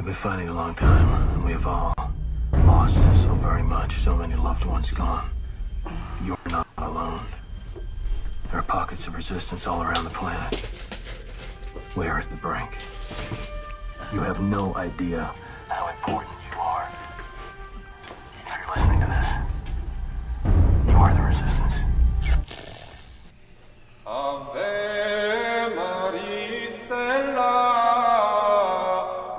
been fighting a long time, and we have all lost so very much, so many loved ones gone. You're not alone. There are pockets of resistance all around the planet. We are at the brink. You have no idea how important you are. If you're listening to this, you are the resistance. Ave Maria Stella,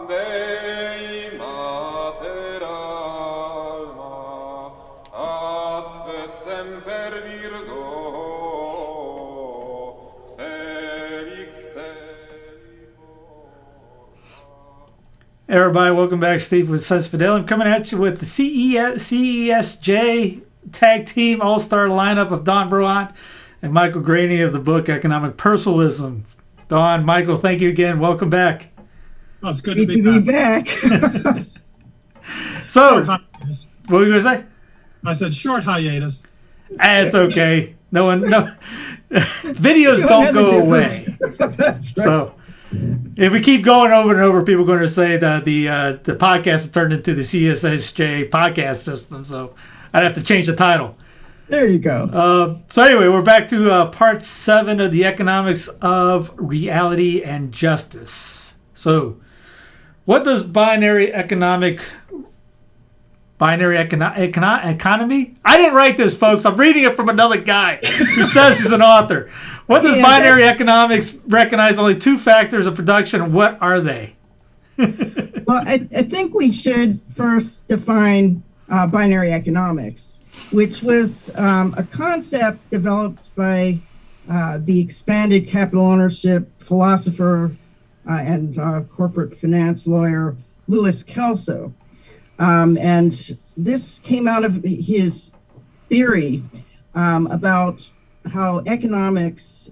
Dei Mater Alma, ad semper Virgo, Felix Everybody, welcome back. Steve with Sense Fidel. I'm coming at you with the CESJ Tag Team All-Star lineup of Don Brohan and Michael Graney of the book Economic Personalism. Don, Michael, thank you again. Welcome back. Oh, it's good to be back. So, what were you going to say? I said short hiatus. It's okay. No, videos don't go away. So, if we keep going over and over, people are going to say that the podcast has turned into the CSSJ podcast system. So, I'd have to change the title. There you go. So anyway, we're back to part 7 of the economics of reality and justice. So, what does binary economy? I didn't write this, folks. I'm reading it from another guy who says he's an author. What does binary economics recognize only 2 factors of production, and what are they? Well, I think we should first define binary economics, which was a concept developed by the expanded capital ownership philosopher and corporate finance lawyer Louis Kelso. And this came out of his theory about how economics,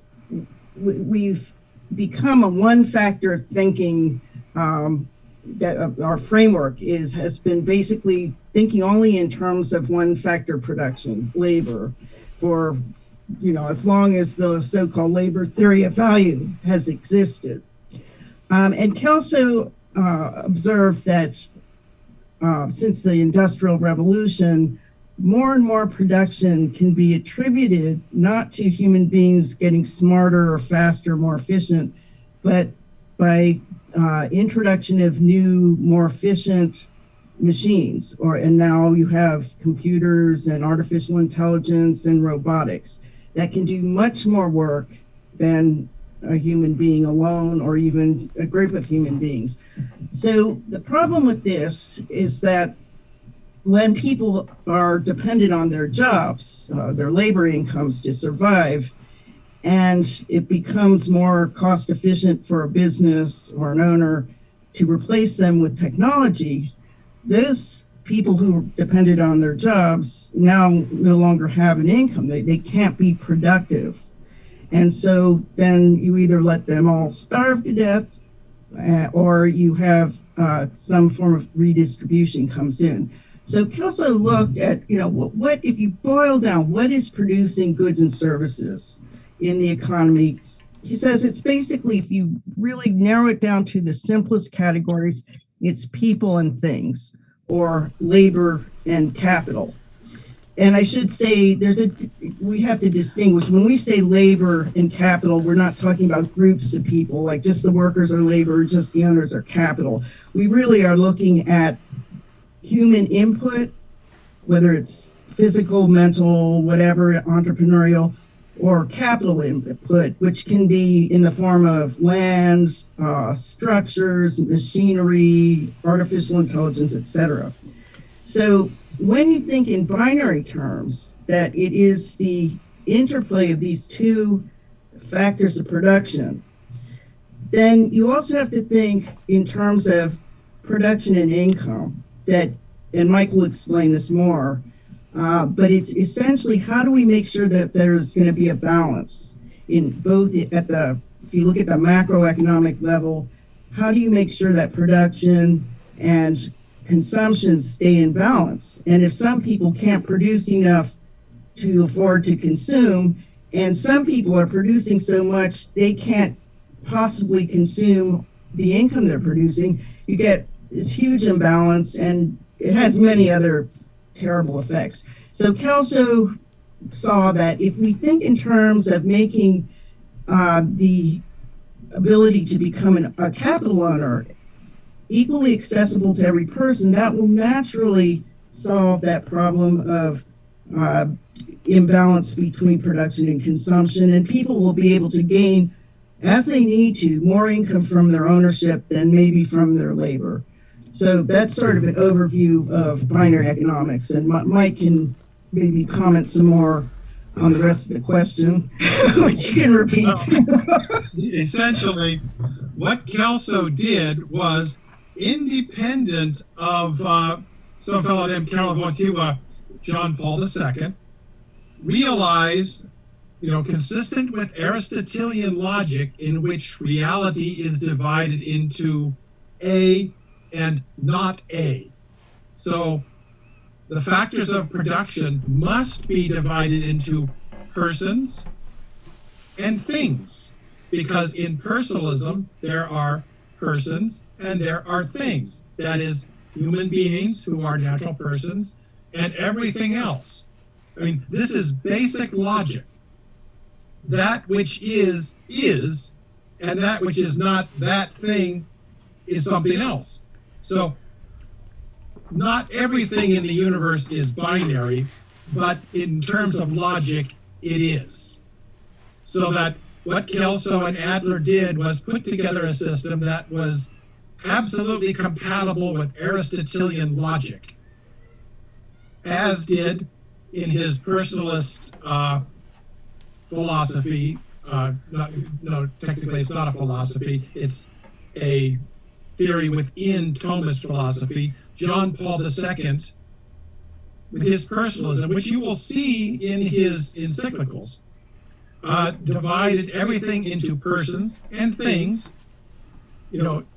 we've become a one-factor thinking that our framework has been basically thinking only in terms of one-factor production, labor, for as long as the so-called labor theory of value has existed. And Kelso observed that since the Industrial Revolution, more and more production can be attributed not to human beings getting smarter or faster, more efficient, but by introduction of new, more efficient machines, and now you have computers and artificial intelligence and robotics that can do much more work than a human being alone, or even a group of human beings. So the problem with this is that when people are dependent on their jobs, their labor incomes to survive, and it becomes more cost efficient for a business or an owner to replace them with technology, those people who depended on their jobs now no longer have an income. They can't be productive. And so then you either let them all starve to death, or you have some form of redistribution comes in. So Kelso looked at, what if you boil down what is producing goods and services in the economy. He says it's basically, if you really narrow it down to the simplest categories, it's people and things, or labor and capital. And I should say we have to distinguish. When we say labor and capital, we're not talking about groups of people, like just the workers are labor, just the owners are capital. We really are looking at human input, whether it's physical, mental, whatever, entrepreneurial, or capital input, which can be in the form of land, structures, machinery, artificial intelligence, etc. So when you think in binary terms, that it is the interplay of these 2 factors of production, then you also have to think in terms of production and income, and Mike will explain this more, but it's essentially, how do we make sure that there's going to be a balance in both if you look at the macroeconomic level, how do you make sure that production and consumption stay in balance? And if some people can't produce enough to afford to consume, and some people are producing so much they can't possibly consume the income they're producing, you get this huge imbalance, and it has many other terrible effects. So Kelso saw that if we think in terms of making the ability to become a capital owner equally accessible to every person, that will naturally solve that problem of imbalance between production and consumption, and people will be able to gain, as they need to, more income from their ownership than maybe from their labor. So that's sort of an overview of binary economics, and Mike can maybe comment some more on the rest of the question, which you can repeat. Essentially, what Kelso did was independent of some fellow named Carol von Thiele, John Paul II, realized, consistent with Aristotelian logic, in which reality is divided into A and not A. So the factors of production must be divided into persons and things, because in personalism there are persons and there are things. That is, human beings who are natural persons and everything else. I mean, this is basic logic. That which is, and that which is not that thing is something else. So not everything in the universe is binary, but in terms of logic, it is. So that what Kelso and Adler did was put together a system that was absolutely compatible with Aristotelian logic, as did in his personalist philosophy. No, technically it's not a philosophy, it's a theory within Thomist philosophy, John Paul II, with his personalism, which you will see in his encyclicals, divided everything into persons and things,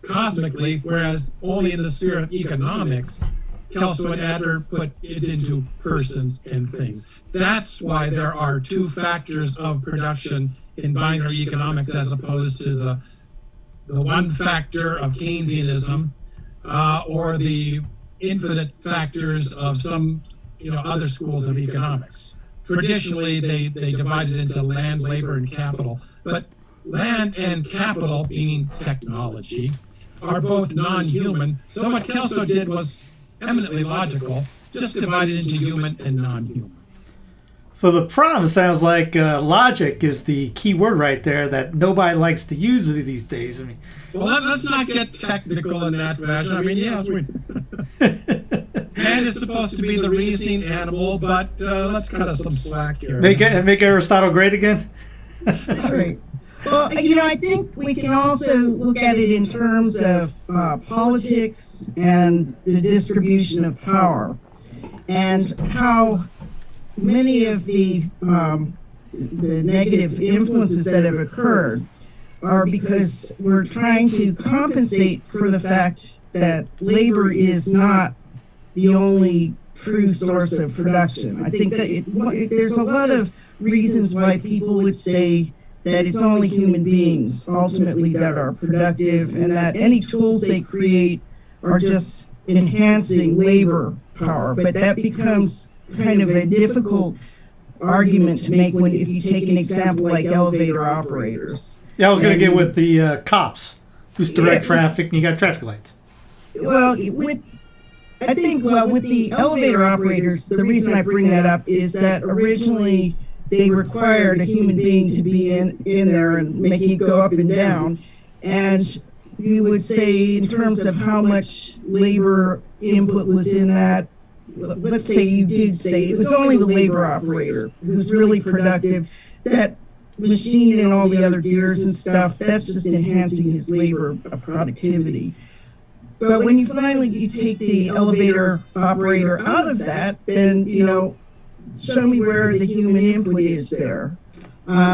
cosmically, whereas only in the sphere of economics, Kelso and Adler put it into persons and things. That's why there are two factors of production in binary economics as opposed to the one factor of Keynesianism or the infinite factors of some other schools of economics. Traditionally, they divided into land, labor, and capital. But land and capital, meaning technology, are both non-human. So what Kelso did was eminently logical, just divided into human and non-human. So the problem sounds like logic is the key word right there that nobody likes to use these days. I mean, well, let's not get technical in that fashion. I mean, yes, man is supposed to be the reasoning animal, but let's cut us some slack here. Make Aristotle great again? Right. Well, I think we can also look at it in terms of politics and the distribution of power, and how many of the negative influences that have occurred are because we're trying to compensate for the fact that labor is not the only true source of production. I think that there's a lot of reasons why people would say that it's only human beings ultimately that are productive, and that any tools they create are just enhancing labor power. But that becomes kind of a difficult argument to make if you take an example like elevator operators. Yeah, I was going to get with the cops who direct traffic, and you got traffic lights. Well, with the elevator operators, the reason I bring that up is that originally they required a human being to be in there and making it go up and down. And you would say, in terms of how much labor input was in that, let's say you did say it was only the labor operator who's really productive. That machine and all the other gears and stuff, that's just enhancing his labor productivity. But when you take the elevator operator out of that, then, show me where the human input is there.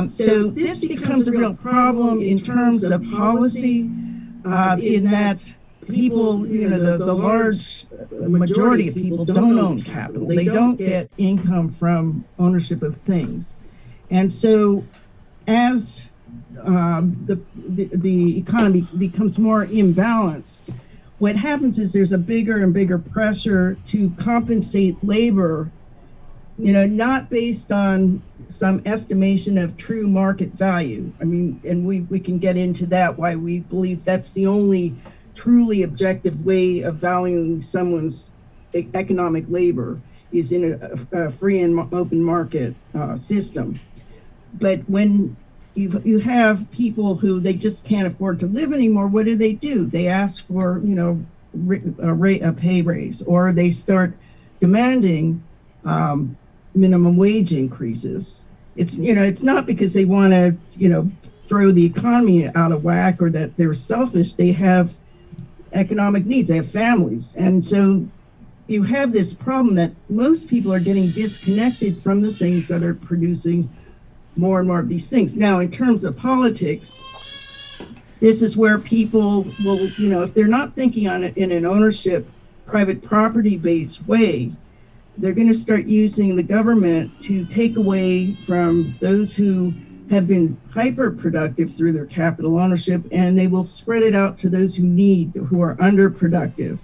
So this becomes a real problem in terms of policy, in that people, the large majority of people don't own capital. They don't get income from ownership of things. And so as the economy becomes more imbalanced, what happens is there's a bigger and bigger pressure to compensate labor, not based on some estimation of true market value. I mean, and we can get into that, why we believe that's the only truly objective way of valuing someone's economic labor is in a free and open market system. But when you have people who they just can't afford to live anymore, what do? They ask for, a pay raise, or they start demanding minimum wage increases. It's not because they want to, throw the economy out of whack or that they're selfish. They have economic needs. They have families. And so you have this problem that most people are getting disconnected from the things that are producing more and more of these things. Now, in terms of politics, this is where people will, if they're not thinking on it in an ownership, private property-based way, they're going to start using the government to take away from those who have been hyper-productive through their capital ownership, and they will spread it out to those who are underproductive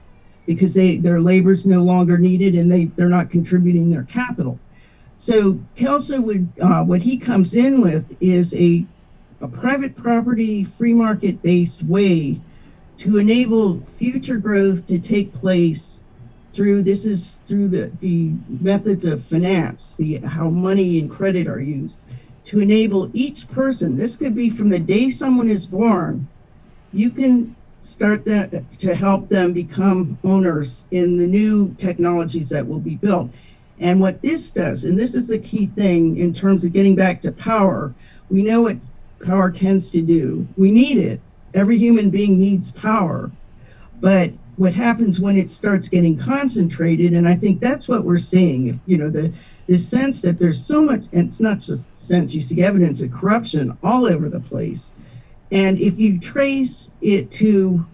because their labor is no longer needed and they're not contributing their capital. So Kelso what he comes in with is a private property, free market based way to enable future growth to take place through the methods of finance, how money and credit are used to enable each person. This could be from the day someone is born. You can start to help them become owners in the new technologies that will be built. And what this does, and this is the key thing in terms of getting back to power, we know what power tends to do. We need it. Every human being needs power. But what happens when it starts getting concentrated, and I think that's what we're seeing, the sense that there's so much, and it's not just sense, you see evidence of corruption all over the place. And if you trace it to,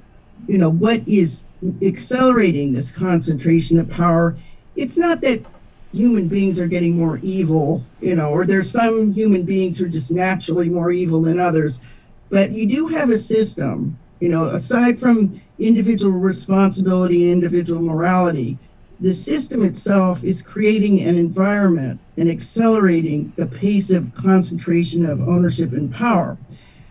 what is accelerating this concentration of power, it's not that human beings are getting more evil, or there's some human beings who are just naturally more evil than others. But you do have a system, aside from individual responsibility and individual morality, the system itself is creating an environment and accelerating the pace of concentration of ownership and power.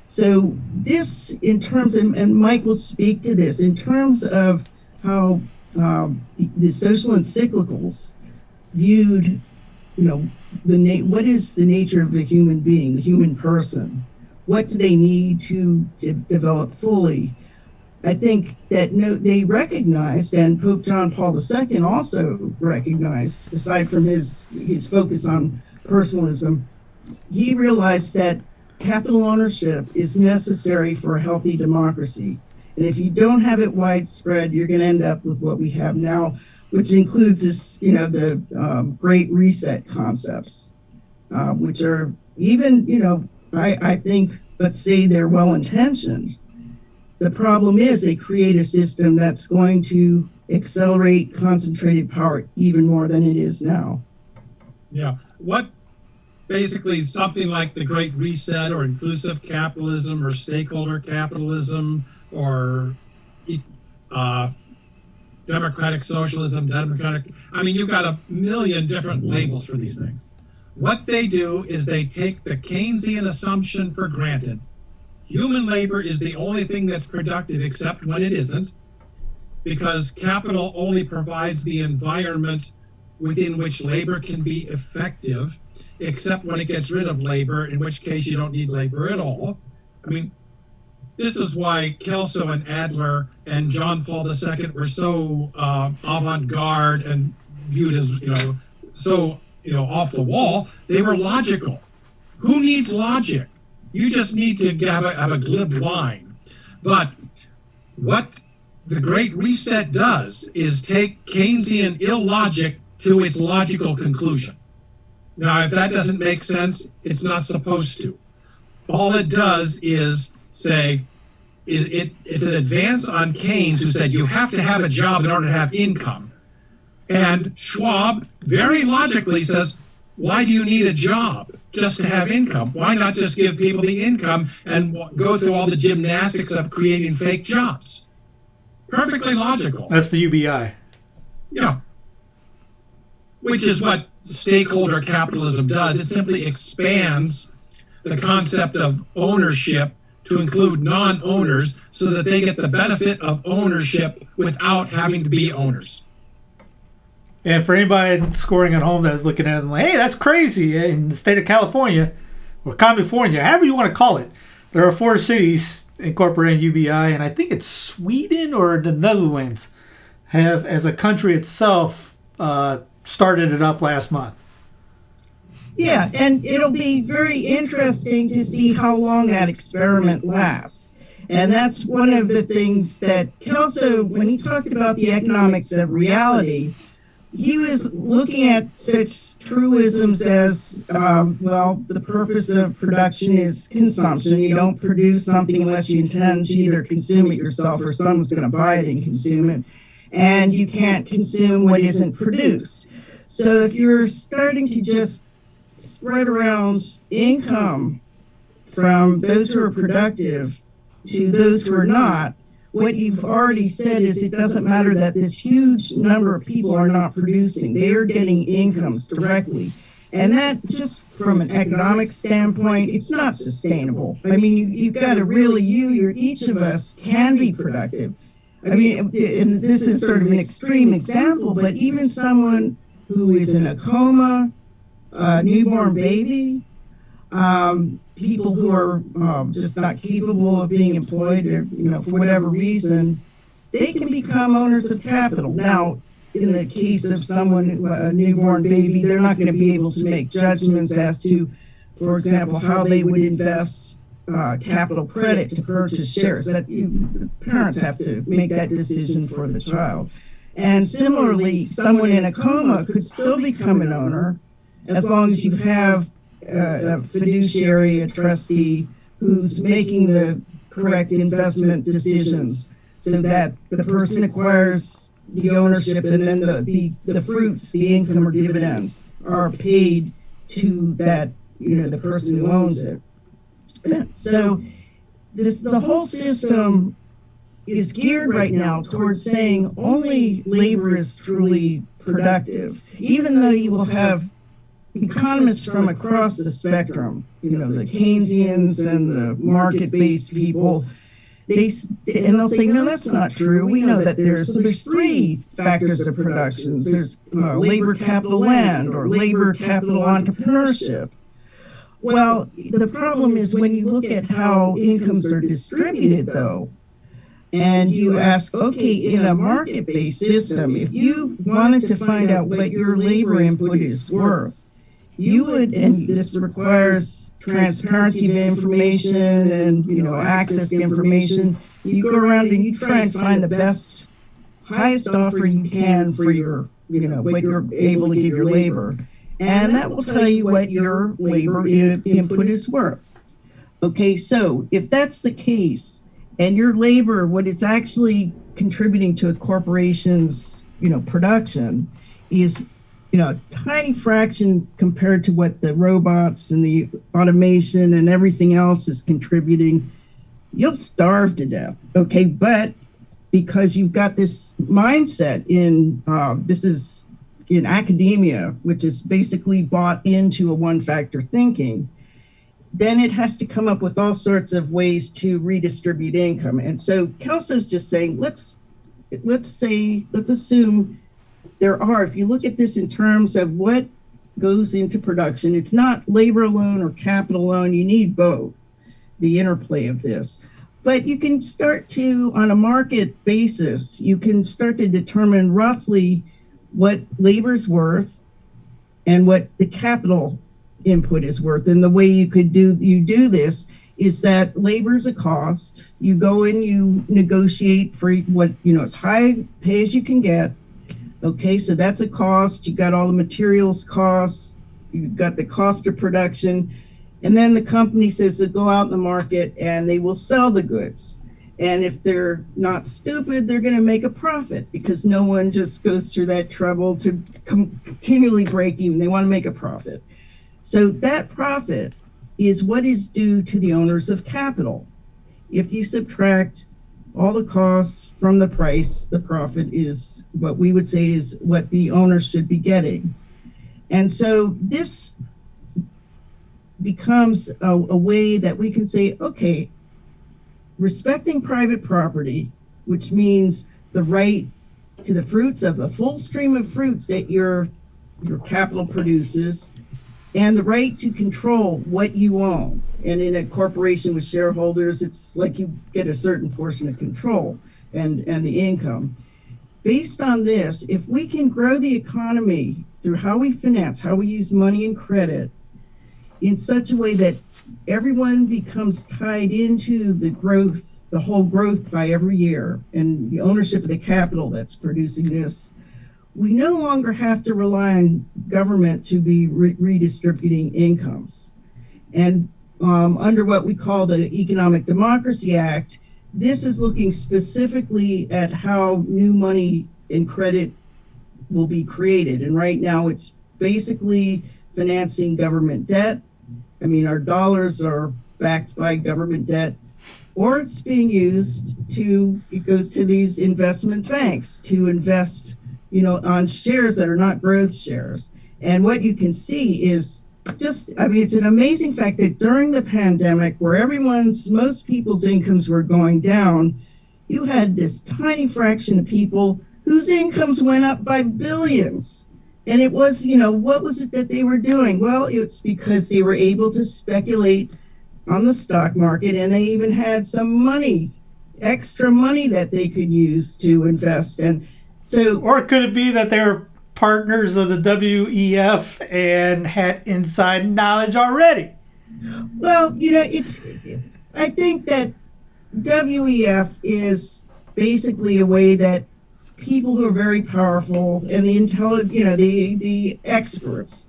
So this, in terms of, and Mike will speak to this, in terms of how the social encyclicals viewed, what is the nature of the human being, the human person? What do they need to develop fully? I think that they recognized, and Pope John Paul II also recognized, aside from his focus on personalism, he realized that capital ownership is necessary for a healthy democracy. And if you don't have it widespread, you're going to end up with what we have now, which includes this, the Great Reset concepts, which are even, I think, let's say they're well-intentioned. The problem is they create a system that's going to accelerate concentrated power even more than it is now. Yeah. What basically something like the Great Reset or inclusive capitalism or stakeholder capitalism or democratic socialism, you've got a million different labels for these things. What they do is they take the Keynesian assumption for granted. Human labor is the only thing that's productive except when it isn't, because capital only provides the environment within which labor can be effective, except when it gets rid of labor, in which case you don't need labor at all. This is why Kelso and Adler and John Paul II were so avant-garde and viewed as, so off the wall. They were logical. Who needs logic? You just need to have a glib line. But what the Great Reset does is take Keynesian illogic to its logical conclusion. Now, if that doesn't make sense, it's not supposed to. All it does is say, it's an advance on Keynes, who said you have to have a job in order to have income. And Schwab very logically says, why do you need a job just to have income? Why not just give people the income and go through all the gymnastics of creating fake jobs? Perfectly logical. That's the UBI. Yeah. Which is what stakeholder capitalism does. It simply expands the concept of ownership to include non-owners so that they get the benefit of ownership without having to be owners. And for anybody scoring at home that's looking at it like, hey, that's crazy, in the state of California, or California, however you want to call it, there are 4 cities incorporating UBI, and I think it's Sweden or the Netherlands have, as a country itself, started it up last month. Yeah, and it'll be very interesting to see how long that experiment lasts. And that's one of the things that Kelso, when he talked about the economics of reality, he was looking at such truisms as, well, the purpose of production is consumption. You don't produce something unless you intend to either consume it yourself or someone's going to buy it and consume it. And you can't consume what isn't produced. So if you're starting to just spread around income from those who are productive to those who are not, what you've already said is it doesn't matter that this huge number of people are not producing. They are getting incomes directly. And that, just from an economic standpoint, it's not sustainable. I mean, you've got to really, each of us can be productive. I mean, and this is sort of an extreme example, but even someone who is in a coma, newborn baby, people who are just not capable of being employed, or, for whatever reason, they can become owners of capital. Now, in the case of someone, a newborn baby, they're not going to be able to make judgments as to, for example, how they would invest capital credit to purchase shares. That the parents have to make that decision for the child. And similarly, someone in a coma could still become an owner as long as you have a fiduciary, a trustee, who's making the correct investment decisions so that the person acquires the ownership, and then the fruits, the income or dividends, are paid to that, the person who owns it. So the whole system is geared right now towards saying only labor is truly productive, even though you will have economists from across the spectrum, the Keynesians and the market-based people, they'll say, no, that's not true. We know that there's 3 factors of production. There's labor capital land or labor capital entrepreneurship. Well, the problem is when you look at how incomes are distributed, though, and you ask, okay, in a market-based system, if you wanted to find out what your labor input is worth, you would, and this requires transparency of information and, access to information, you go around and you try and find the best, highest offer you can for your, what you're able to give your labor. And that will tell you what your labor input is worth. Okay, so if that's the case, and your labor, what it's actually contributing to a corporation's, production is, a tiny fraction compared to what the robots and the automation and everything else is contributing, you'll starve to death. Okay, but because you've got this mindset this is in academia, which is basically bought into a one-factor thinking, then it has to come up with all sorts of ways to redistribute income. And so Kelso's just saying, let's assume there are, if you look at this in terms of what goes into production, it's not labor alone or capital alone. You need both, the interplay of this. But you can start to, on a market basis, you can start to determine roughly what labor's worth and what the capital input is worth. And the way you do this is that labor's a cost. You go in, you negotiate for what, as high pay as you can get. Okay, so that's a cost. You got all the materials costs. You've got the cost of production. And then the company says to go out in the market and they will sell the goods. And if they're not stupid, they're going to make a profit because no one just goes through that trouble to continually break even. They want to make a profit. So that profit is what is due to the owners of capital. If you subtract all the costs from the price. The profit is what we would say is what the owner should be getting. And so this becomes a way that we can say, okay, respecting private property, which means the right to the fruits of the full stream of fruits that your capital produces, and the right to control what you own. And in a corporation with shareholders, it's like you get a certain portion of control and the income. Based on this, if we can grow the economy through how we finance, how we use money and credit in such a way that everyone becomes tied into the growth, the whole growth pie every year, and the ownership of the capital that's producing this, we no longer have to rely on government to be redistributing incomes. And under what we call the Economic Democracy Act, this is looking specifically at how new money and credit will be created. And right now it's basically financing government debt. I mean, our dollars are backed by government debt, or it's being used it goes to these investment banks to invest, on shares that are not growth shares. And what you can see is it's an amazing fact that during the pandemic, where most people's incomes were going down, you had this tiny fraction of people whose incomes went up by billions. And it was, what was it that they were doing? Well, it's because they were able to speculate on the stock market, and they even had some extra money that they could use to invest. And so, or could it be that they're partners of the WEF and had inside knowledge already? Well, I think that WEF is basically a way that people who are very powerful and the experts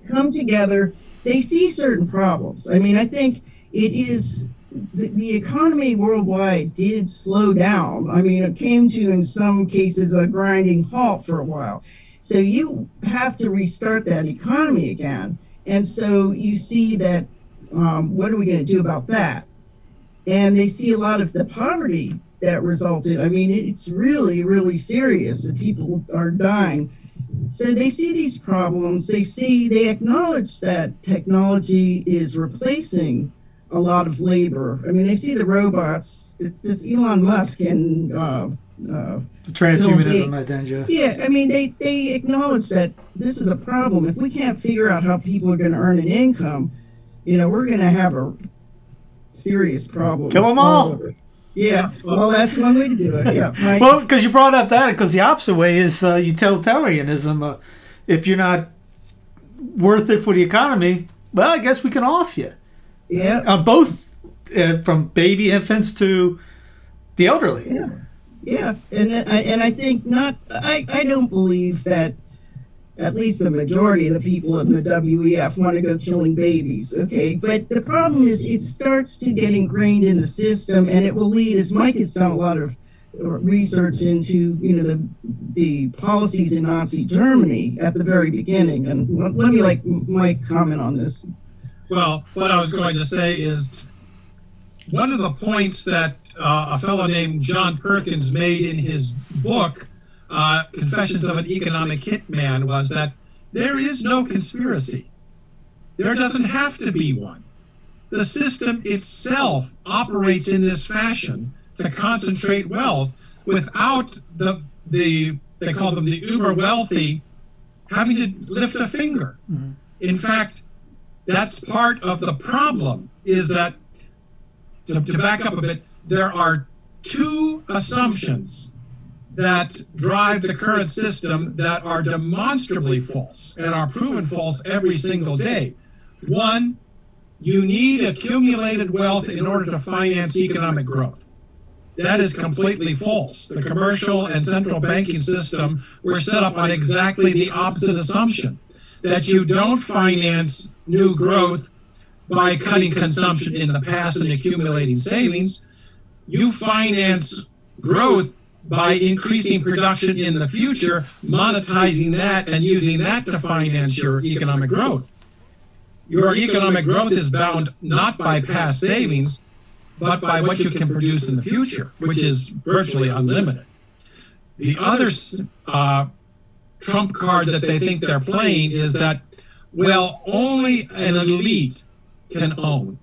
come together. They see certain problems. I mean, I think it is the economy worldwide did slow down. I mean, it came to, in some cases, a grinding halt for a while. So you have to restart that economy again. And so you see that, what are we going to do about that? And they see a lot of the poverty that resulted. I mean, it's really, really serious, and people are dying. So they see these problems. They acknowledge that technology is replacing a lot of labor. I mean, they see the robots, this Elon Musk and the transhumanism agenda. Yeah, I mean, they acknowledge that this is a problem. If we can't figure out how people are going to earn an income, we're going to have a serious problem. Kill them all. Yeah, well, that's one way to do it. Yeah. Well, because you brought up that, because the opposite way is utilitarianism. If you're not worth it for the economy, well, I guess we can off you. Yeah. Both from baby infants to the elderly. Yeah. Yeah, and I think I don't believe that at least the majority of the people in the WEF want to go killing babies, okay? But the problem is it starts to get ingrained in the system, and it will lead, as Mike has done a lot of research into, the policies in Nazi Germany at the very beginning. And let me let Mike comment on this. Well, what I was going to say is one of the points that a fellow named John Perkins made in his book, Confessions of an Economic Hitman, was that there is no conspiracy. There doesn't have to be one. The system itself operates in this fashion to concentrate wealth without they call them the uber wealthy having to lift a finger. Mm-hmm. In fact, that's part of the problem, is that, to back up a bit, there are two assumptions that drive the current system that are demonstrably false and are proven false every single day. One, you need accumulated wealth in order to finance economic growth. That is completely false. The commercial and central banking system were set up on exactly the opposite assumption, that you don't finance new growth by cutting consumption in the past and accumulating savings. You finance growth by increasing production in the future, monetizing that, and using that to finance your economic growth. Your economic growth is bound not by past savings, but by what you can produce in the future, which is virtually unlimited. The other trump card that they think they're playing is that, well, only an elite can own.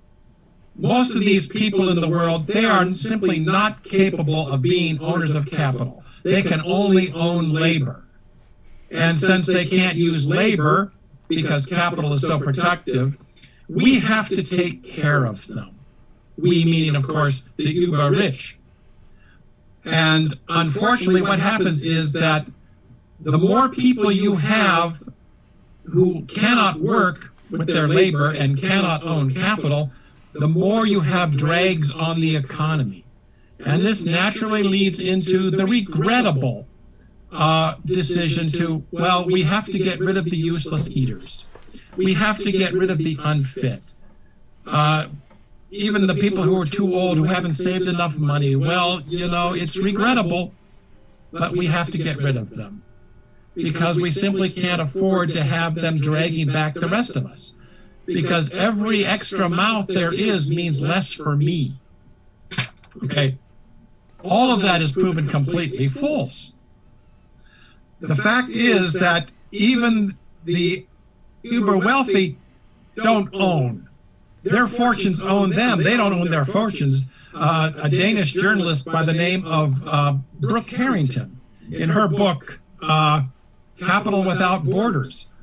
Most of these people in the world, they are simply not capable of being owners of capital. They can only own labor. And since they can't use labor because capital is so productive, we have to take care of them. We meaning, of course, the uber rich. And unfortunately, what happens is that the more people you have who cannot work with their labor and cannot own capital, the more you have drags on the economy. And this naturally leads into the regrettable decision to, well, we have to get rid of the useless eaters. We have to get rid of the unfit. Even the people who are too old, who haven't saved enough money, well, you know, it's regrettable, but we have to get rid of them because we simply can't afford to have them dragging back the rest of us. Because every extra mouth there is means less for me. Okay? All of that is proven completely false. The fact is that even the uber wealthy don't own. Their fortunes own them. They don't own their fortunes. A Danish journalist by the name of Brooke Harrington, in her book, Capital Without Borders,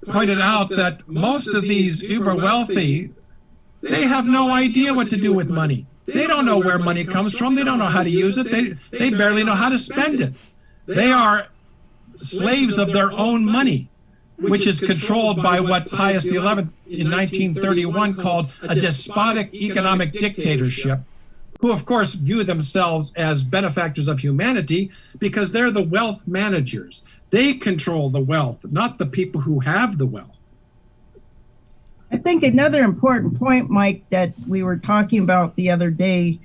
pointed out that most of these uber wealthy, they have no idea what to do with money. They don't know where money comes from. They don't know how to use it. They barely know how to spend it. They are slaves of their own money, which is controlled by what Pius XI in 1931 called a despotic economic dictatorship, who of course view themselves as benefactors of humanity because they're the wealth managers. They control the wealth, not the people who have the wealth. I think another important point, Mike, that we were talking about the other day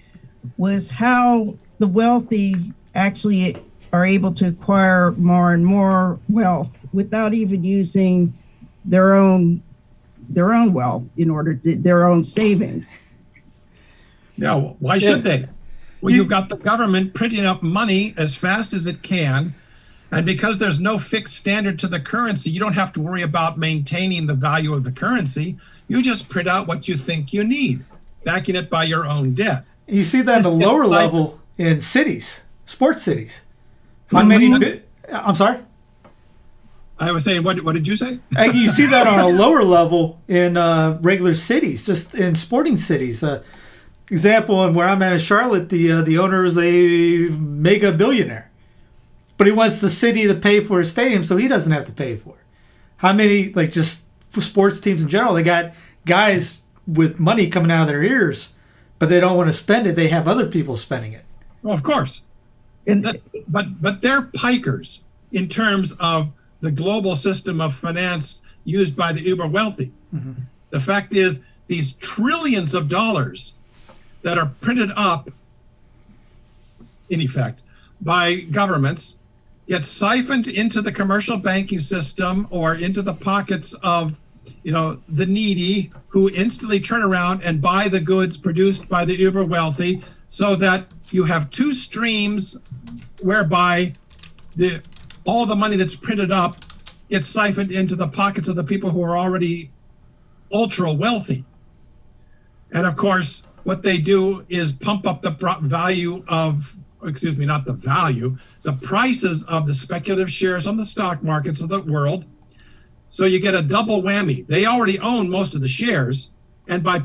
was how the wealthy actually are able to acquire more and more wealth without even using their own wealth in order to their own savings. Now, why should they? Well, you've got the government printing up money as fast as it can. And because there's no fixed standard to the currency, you don't have to worry about maintaining the value of the currency. You just print out what you think you need, backing it by your own debt. You see that at a lower level in cities, sports cities. How many? I'm sorry? I was saying, what did you say? You see that on a lower level in regular cities, just in sporting cities. Example, and where I'm at in Charlotte, the owner is a mega billionaire. But he wants the city to pay for his stadium, so he doesn't have to pay for it. How many, like just sports teams in general, they got guys with money coming out of their ears, but they don't want to spend it. They have other people spending it. Well, of course. But they're pikers in terms of the global system of finance used by the uber wealthy. Mm-hmm. The fact is, these trillions of dollars that are printed up, in effect, by governments, get siphoned into the commercial banking system or into the pockets of, the needy, who instantly turn around and buy the goods produced by the uber wealthy, so that you have two streams whereby all the money that's printed up gets siphoned into the pockets of the people who are already ultra wealthy. And of course, what they do is pump up the value of, the prices of the speculative shares on the stock markets of the world. So you get a double whammy. They already own most of the shares, and by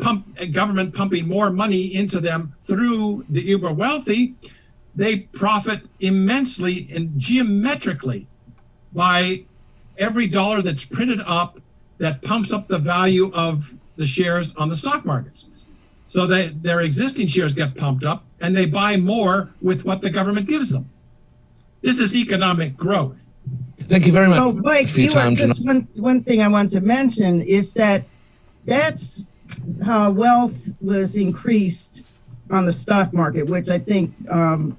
government pumping more money into them through the uber wealthy, they profit immensely and geometrically by every dollar that's printed up that pumps up the value of the shares on the stock markets. So their existing shares get pumped up, and they buy more with what the government gives them. This is economic growth. Thank you very much. Oh, Mike, for your time tonight. just one thing I want to mention is that's how wealth was increased on the stock market, which I think, from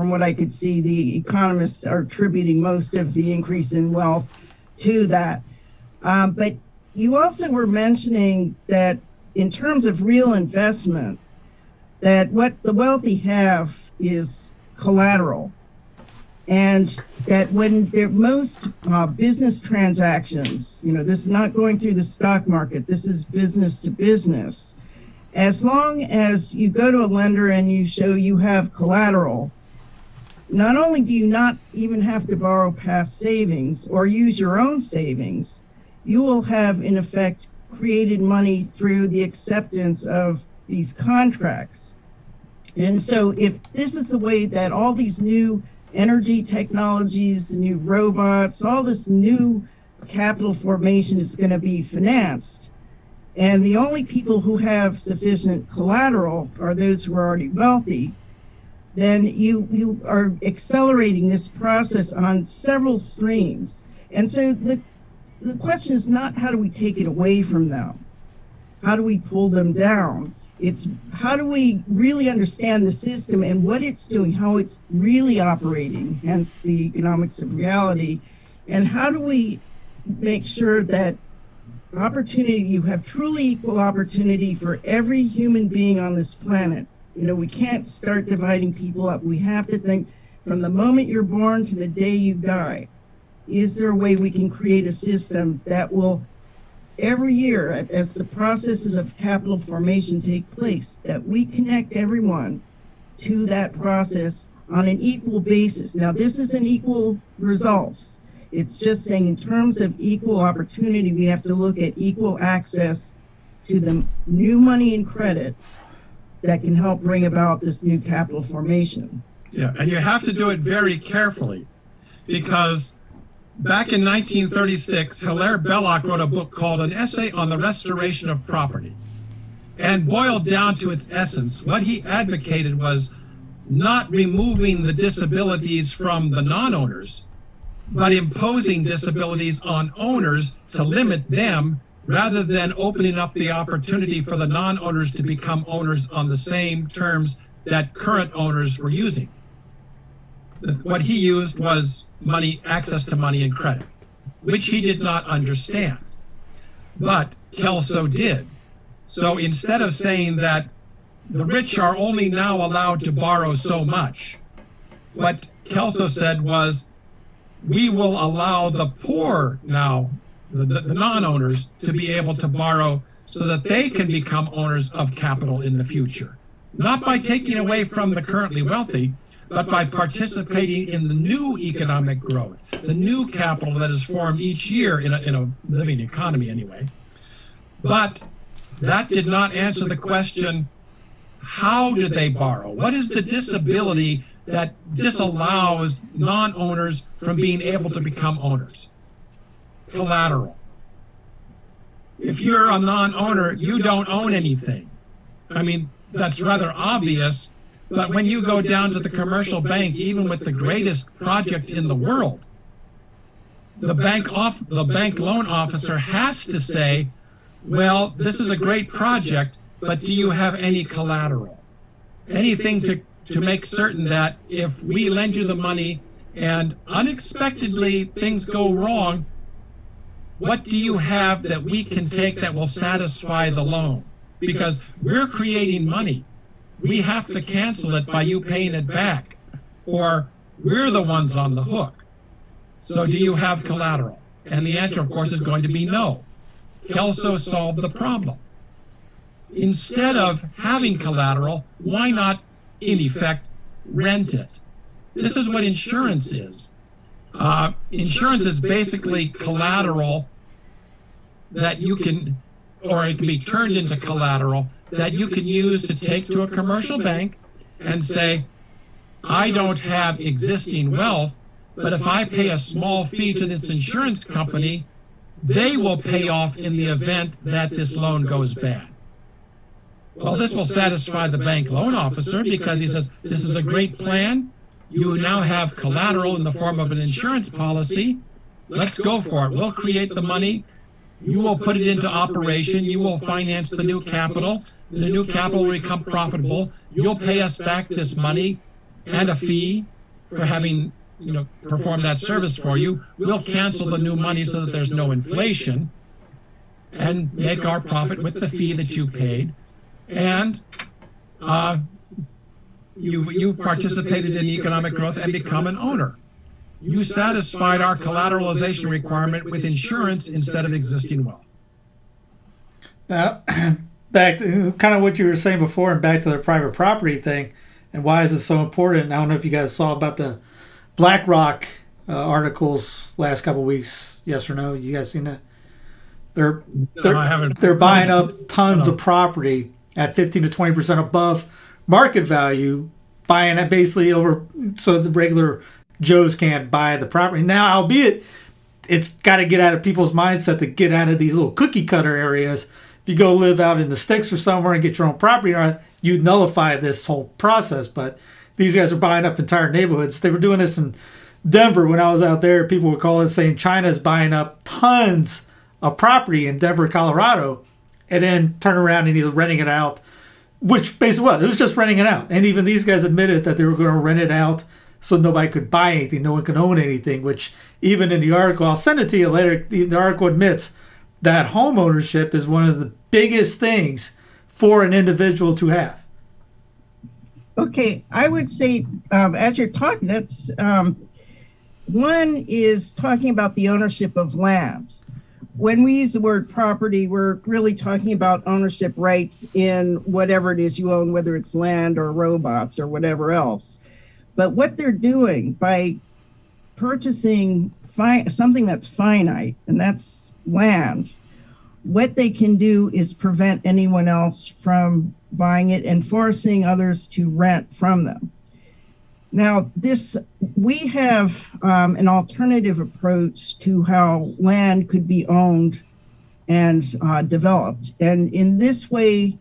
what I could see, the economists are attributing most of the increase in wealth to that. But you also were mentioning that in terms of real investment, that what the wealthy have is collateral, and that when they're most business transactions, this is not going through the stock market, this is business to business. As long as you go to a lender and you show you have collateral, not only do you not even have to borrow past savings or use your own savings, you will have, in effect, created money through the acceptance of these contracts. And so if this is the way that all these new energy technologies, new robots, all this new capital formation is going to be financed, and the only people who have sufficient collateral are those who are already wealthy, then you are accelerating this process on several streams. And so the question is not how do we take it away from them? How do we pull them down? It's how do we really understand the system and what it's doing, how it's really operating, hence the economics of reality, and how do we make sure that you have truly equal opportunity for every human being on this planet. We can't start dividing people up. We have to think from the moment you're born to the day you die. Is there a way we can create a system that will, every year, as the processes of capital formation take place, that we connect everyone to that process on an equal basis? Now, this isn't equal results. It's just saying in terms of equal opportunity, we have to look at equal access to the new money and credit that can help bring about this new capital formation. Yeah, and you have to do it very carefully, because back in 1936, Hilaire Belloc wrote a book called An Essay on the Restoration of Property. And boiled down to its essence, what he advocated was not removing the disabilities from the non-owners, but imposing disabilities on owners to limit them, rather than opening up the opportunity for the non-owners to become owners on the same terms that current owners were using. What he used was access to money and credit, which he did not understand. But Kelso did. So instead of saying that the rich are only now allowed to borrow so much, what Kelso said was, we will allow the poor now, the non-owners, to be able to borrow so that they can become owners of capital in the future. Not by taking away from the currently wealthy, but by participating in the new economic growth, the new capital that is formed each year in a living economy anyway. But that did not answer the question, how do they borrow? What is the disability that disallows non-owners from being able to become owners? Collateral. If you're a non-owner, you don't own anything. I mean, that's rather obvious, but when you go down to the commercial bank, even with the greatest project in the world, the bank loan officer has to say, well, this is a great project, but do you have any collateral? Anything to make certain that if we lend you the money and unexpectedly things go wrong, what do you have that we can take that will satisfy the loan? Because we're creating money. We have to cancel it by you paying it back, or we're the ones on the hook. So do you have collateral? And the answer, of course, is going to be no. Kelso solved the problem. Instead of having collateral, why not, in effect, rent it? This is what insurance is. Insurance is basically collateral that you can, or it can be turned into collateral that you can use to take to a commercial bank and say, I don't have existing wealth, but if I pay a small fee to this insurance company, they will pay off in the event that this loan goes bad. Well, this will satisfy the bank loan officer because he says, this is a great plan. You now have collateral in the form of an insurance policy. Let's go for it. We'll create the money. You will put it into operation. You will finance the new capital. The new capital will become profitable. You'll pay us back this money and a fee for having performed that service for you. We'll cancel the new money so that there's no inflation and make our profit with the fee that you paid. And you participated in economic growth and become an owner. You satisfied our collateralization requirement with insurance instead of existing wealth. Now, back to kind of what you were saying before, and back to the private property thing, and why is it so important? I don't know if you guys saw about the BlackRock articles last couple of weeks. Yes or no? You guys seen that? They're buying up tons of property at 15 to 20% above market value, buying it basically over so the regular Joes can't buy the property. Now, albeit it's got to get out of people's mindset to get out of these little cookie cutter areas. If you go live out in the sticks or somewhere and get your own property, you nullify this whole process. But these guys are buying up entire neighborhoods. They were doing this in Denver when I was out there. People would call it saying China is buying up tons of property in Denver, Colorado, and then turn around and either renting it out, which basically it was just renting it out. And even these guys admitted that they were going to rent it out so nobody could buy anything, no one could own anything, which even in the article, I'll send it to you later, the article admits that home ownership is one of the biggest things for an individual to have. Okay, I would say as you're talking, that's one is talking about the ownership of land. When we use the word property, we're really talking about ownership rights in whatever it is you own, whether it's land or robots or whatever else. But what they're doing by purchasing something that's finite, and that's land, what they can do is prevent anyone else from buying it and forcing others to rent from them. Now, we have an alternative approach to how land could be owned and developed. And in this way,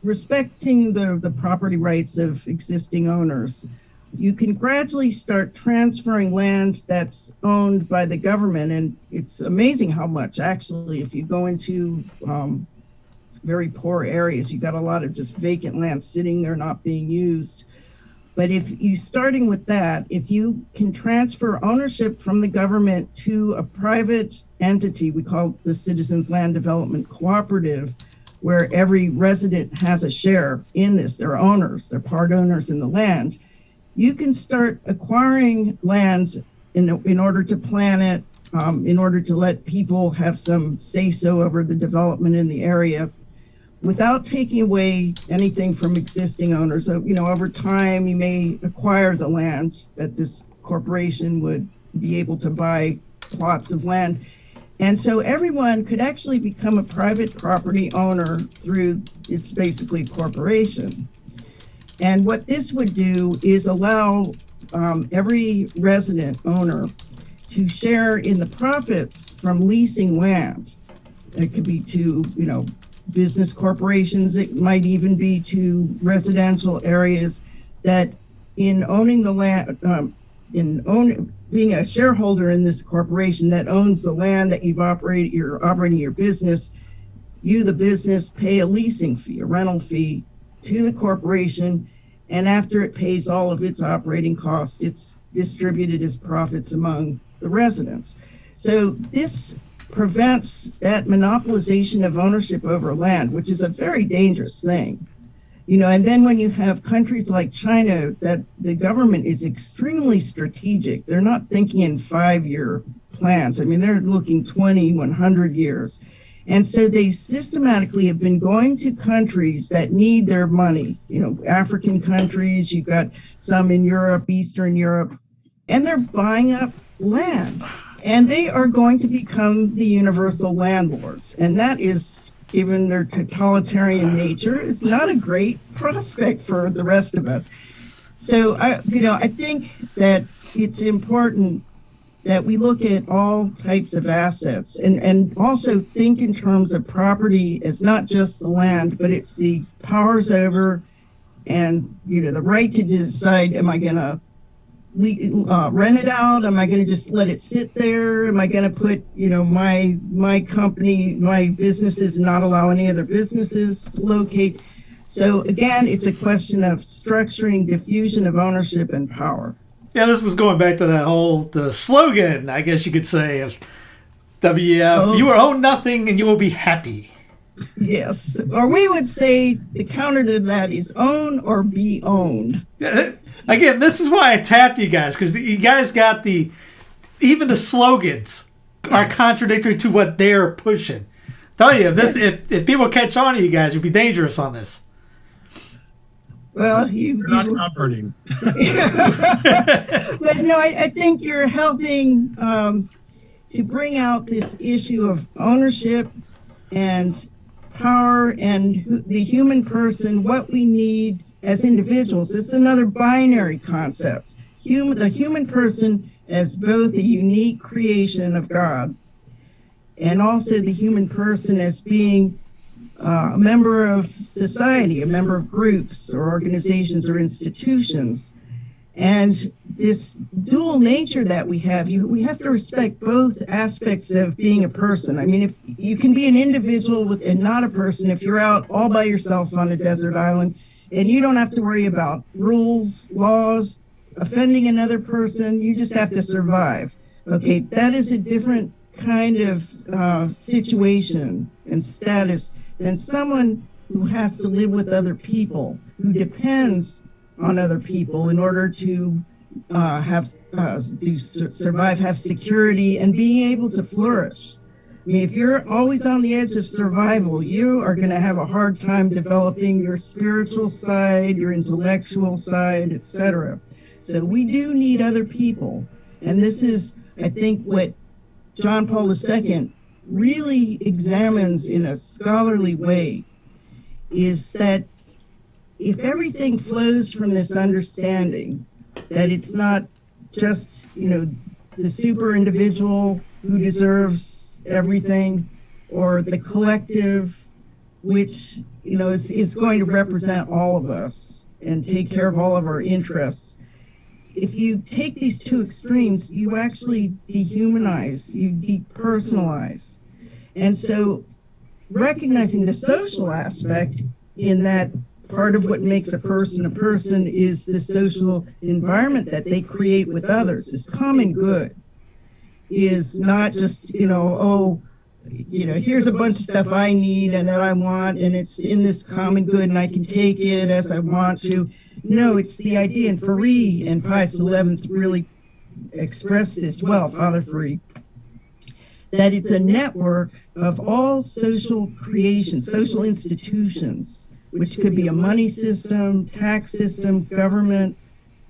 respecting the property rights of existing owners, you can gradually start transferring land that's owned by the government. And it's amazing how much, actually, if you go into very poor areas, you got a lot of just vacant land sitting there not being used. But if you, starting with that, if you can transfer ownership from the government to a private entity, we call it the Citizens Land Development Cooperative, where every resident has a share in this, they're owners, they're part owners in the land, you can start acquiring land in order to plan it, in order to let people have some say-so over the development in the area, without taking away anything from existing owners. So, over time, you may acquire the land that this corporation would be able to buy plots of land. And so everyone could actually become a private property owner through, it's basically corporation. And what this would do is allow every resident owner to share in the profits from leasing land. It could be to, business corporations. It might even be to residential areas that in owning the land, being a shareholder in this corporation that owns the land that you're operating your business, you, the business, pay a leasing fee, a rental fee to the corporation. And after it pays all of its operating costs, it's distributed as profits among the residents. So this prevents that monopolization of ownership over land, which is a very dangerous thing. And then when you have countries like China, that the government is extremely strategic, they're not thinking in 5-year plans. I mean, they're looking 20, 100 years. And so they systematically have been going to countries that need their money, African countries, you've got some in Europe, Eastern Europe, and they're buying up land. And they are going to become the universal landlords. And that is, given their totalitarian nature, is not a great prospect for the rest of us. So, I think that it's important that we look at all types of assets and also think in terms of property as not just the land, but it's the powers over and, the right to decide, am I going to rent it out? Am I going to just let it sit there? Am I going to put, my company, my businesses, and not allow any other businesses to locate? So again, it's a question of structuring diffusion of ownership and power. Yeah, this was going back to the slogan, I guess you could say, of WEF. You will own nothing and you will be happy. Yes. Or we would say the counter to that is own or be owned. Again, this is why I tapped you guys, because you guys got even the slogans are contradictory to what they're pushing. Tell you, if people catch on to you guys, you'd be dangerous on this. Well, you're not comforting. But no, I think you're helping to bring out this issue of ownership and power and the human person, what we need as individuals. It's another binary concept. The human person as both a unique creation of God and also the human person as being a member of society, a member of groups or organizations or institutions. And this dual nature that we have to respect both aspects of being a person. I mean, if you can be an individual and not a person, if you're out all by yourself on a desert island and you don't have to worry about rules, laws, offending another person, you just have to survive. Okay, that is a different kind of situation and status than someone who has to live with other people, who depends on other people in order to survive, have security, and being able to flourish. I mean, if you're always on the edge of survival, you are going to have a hard time developing your spiritual side, your intellectual side, etc. So we do need other people. And this is, I think, what John Paul II really examines in a scholarly way, is that if everything flows from this understanding that it's not just, the super individual who deserves everything, or the collective, which, is going to represent all of us and take care of all of our interests. If you take these two extremes, you actually dehumanize, you depersonalize. And so recognizing the social aspect in that part of what makes a person is the social environment that they create with others. This common good is not just, here's a bunch of stuff I need and that I want, and it's in this common good and I can take it as I want to. No, it's the idea, and Ferry and Pius XI really expressed this well, Father Ferry, that it's a network of all social creations, social institutions, which could be a money system, tax system, government,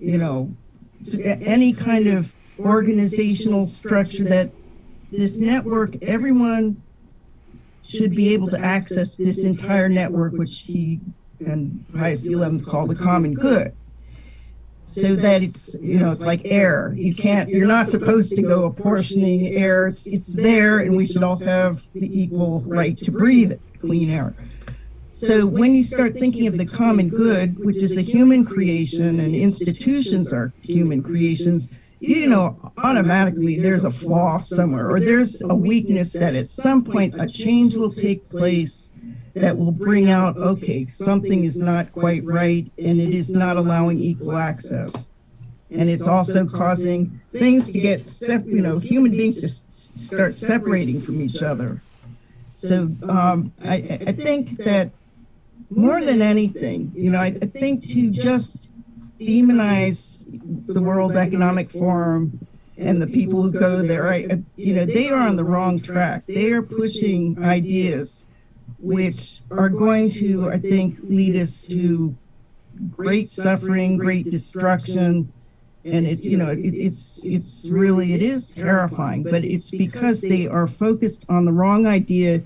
any kind of organizational structure, that this network, everyone should be able to access this entire network, which he and Pius XI called the common good. So that it's, it's like air. You're not supposed to go apportioning air. It's there, and we should all have the equal right to breathe clean air. So when you start thinking of the common good, which is a human creation, and institutions are human creations, automatically there's a flaw somewhere, or there's a weakness that at some point a change will take place that will bring out, okay, something is not quite right, and it is not allowing equal access. And it's also causing things to get, human beings to start separating from each other. So I think that more than anything, I think to just demonize the World Economic Forum and the people who go there, they are on the wrong track. They are pushing ideas which are going to, I think, lead us to great suffering, great destruction, and it is terrifying. But it's because they are focused on the wrong idea,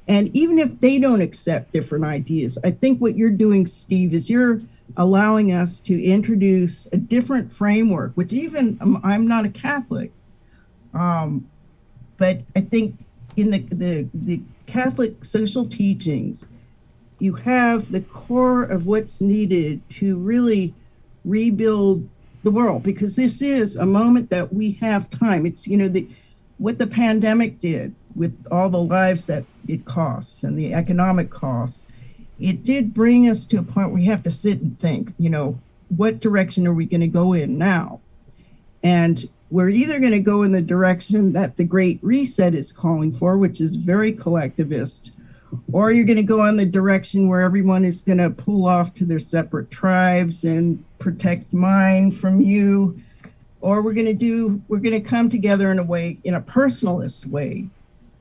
and even if they don't accept different ideas, I think what you're doing, Steve, is you're allowing us to introduce a different framework. Which even I'm not a Catholic, but I think in the Catholic social teachings, you have the core of what's needed to really rebuild the world, because this is a moment that we have time. It's, what the pandemic did with all the lives that it costs and the economic costs, it did bring us to a point where we have to sit and think, what direction are we going to go in now? And we're either going to go in the direction that the Great Reset is calling for, which is very collectivist, or you're going to go in the direction where everyone is going to pull off to their separate tribes and protect mine from you, or we're going to come together in a personalist way,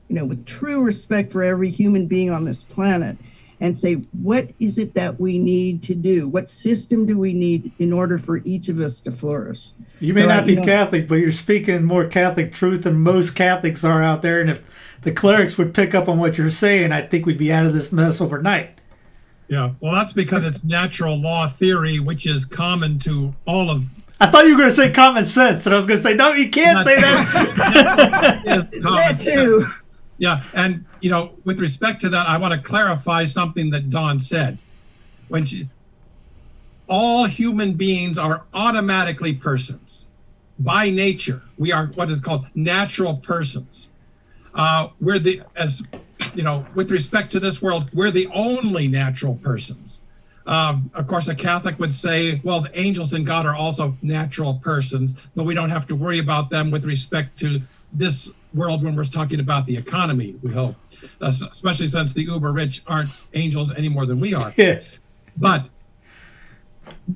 with true respect for every human being on this planet, and say, what is it that we need to do? What system do we need in order for each of us to flourish? You may not be Catholic, but you're speaking more Catholic truth than most Catholics are out there. And if the clerics would pick up on what you're saying, I think we'd be out of this mess overnight. Yeah, well, that's because it's natural law theory, which is common to all of. I thought you were going to say common sense, and I was going to say, no, you can't say that. That too. Yeah, and with respect to that, I want to clarify something that Dawn said. All human beings are automatically persons. By nature, we are what is called natural persons. With respect to this world, we're the only natural persons. Of course, a Catholic would say, well, the angels and God are also natural persons, but we don't have to worry about them with respect to this world when we're talking about the economy, we hope, especially since the uber rich aren't angels any more than we are. Yeah. But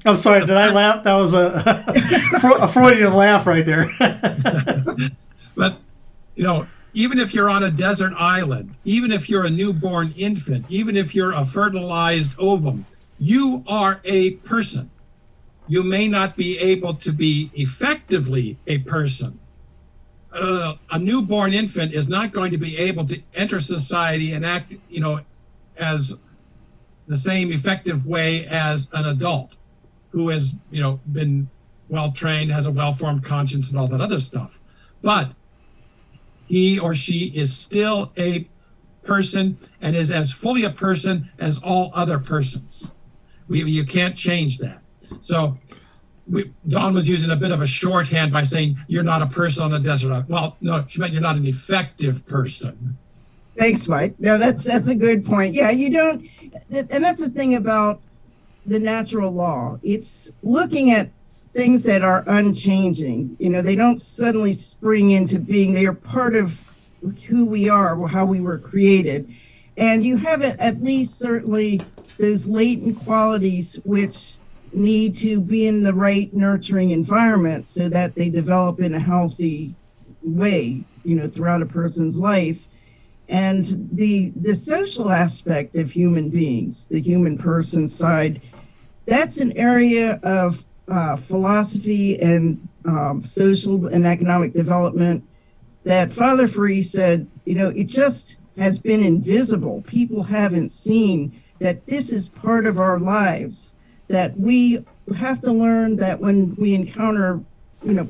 I'm sorry, did I laugh? That was a Freudian laugh right there. But even if you're on a desert island, even if you're a newborn infant, even if you're a fertilized ovum, you are a person. You may not be able to be effectively a person. A newborn infant is not going to be able to enter society and act, as the same effective way as an adult who has, been well trained, has a well-formed conscience and all that other stuff. But he or she is still a person and is as fully a person as all other persons. You can't change that. So Dawn was using a bit of a shorthand by saying you're not a person on a desert island. Well, no, she meant you're not an effective person. Thanks, Mike. No, that's a good point. Yeah, you don't, and that's the thing about the natural law. It's looking at things that are unchanging. They don't suddenly spring into being. They are part of who we are, how we were created. And you have at least certainly those latent qualities which need to be in the right nurturing environment so that they develop in a healthy way, throughout a person's life. And the social aspect of human beings, the human person side, that's an area of philosophy and social and economic development that Father Free said, it just has been invisible. People haven't seen that this is part of our lives, that we have to learn that when we encounter,